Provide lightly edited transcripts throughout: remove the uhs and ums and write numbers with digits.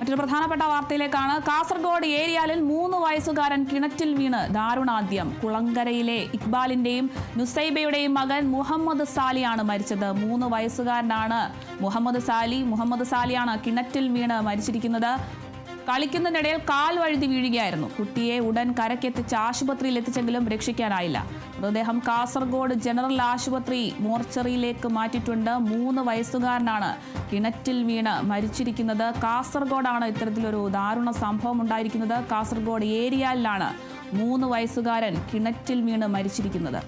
മറ്റൊരു പ്രധാനപ്പെട്ട വാർത്തയിലേക്കാണ്. കാസർഗോഡ് ഏരിയാലിൽ 3 വയസ്സുകാരൻ കിണറ്റിൽ വീണ് ദാരുണാന്ത്യം. കുളങ്കരയിലെ ഇക്ബാലിന്റെയും നുസൈബയുടെയും മകൻ മുഹമ്മദ് സാലിയാണ് മരിച്ചത്. 3 വയസ്സുകാരനാണ് മുഹമ്മദ് സാലിയാണ് കിണറ്റിൽ വീണ് മരിച്ചിരിക്കുന്നത്. കളിക്കുന്നതിനിടയിൽ കാൽ വഴുതി വീഴുകയായിരുന്നു. കുട്ടിയെ ഉടൻ കരക്കെത്തിച്ച് ആശുപത്രിയിൽ എത്തിച്ചെങ്കിലും രക്ഷിക്കാനായില്ല. മൃതദേഹം കാസർഗോഡ് ജനറൽ ആശുപത്രി മോർച്ചറിയിലേക്ക് മാറ്റിയിട്ടുണ്ട്. 3 വയസ്സുകാരനാണ് കിണറ്റിൽ വീണ് മരിച്ചിരിക്കുന്നത്. കാസർഗോഡാണ് ഇത്തരത്തിലൊരു ദാരുണ സംഭവം ഉണ്ടായിരിക്കുന്നത്. കാസർഗോഡ് ഏരിയയിലാണ് 3 വയസ്സുകാരൻ കിണറ്റിൽ വീണ് മരിച്ചിരിക്കുന്നത്.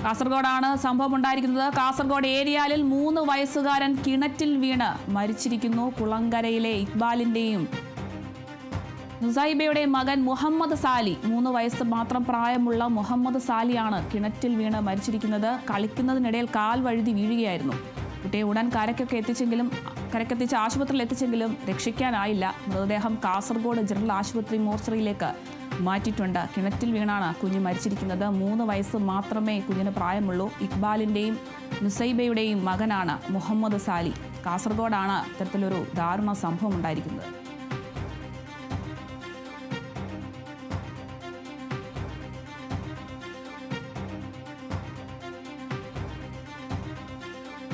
കാസർഗോഡാണ് സംഭവം ഉണ്ടായിരിക്കുന്നത്. കാസർഗോഡ് ഏരിയയിൽ 3 വയസ്സുകാരൻ കിണറ്റിൽ വീണ് മരിച്ചിരിക്കുന്നു. കുളങ്കരയിലെ ഇക്ബാലിന്റെയും നുസൈബയുടെയും മകൻ മുഹമ്മദ് സാലി, 3 വയസ്സ് മാത്രം പ്രായമുള്ള മുഹമ്മദ് സാലിയാണ് കിണറ്റിൽ വീണ് മരിച്ചിരിക്കുന്നത്. കളിക്കുന്നതിനിടയിൽ കാൽ വഴുതി വീഴുകയായിരുന്നു. കുട്ടിയെ ഉടൻ കരക്കെത്തിച്ച് ആശുപത്രിയിൽ എത്തിച്ചെങ്കിലും രക്ഷിക്കാനായില്ല. മൃതദേഹം കാസർഗോഡ് ജനറൽ ആശുപത്രി മോർച്ചറിയിലേക്ക് മാറ്റിയിട്ടുണ്ട്. കിണറ്റിൽ വീണാണ് കുഞ്ഞ് മരിച്ചിരിക്കുന്നത്. 3 വയസ്സ് മാത്രമേ കുഞ്ഞിന് പ്രായമുള്ളൂ. ഇക്ബാലിന്റെയും നുസൈബയുടെയും മകനാണ് മുഹമ്മദ് സാലി. കാസർഗോഡാണ് ഇത്തരത്തിലൊരു ദാരുണ സംഭവം ഉണ്ടായിരിക്കുന്നത്.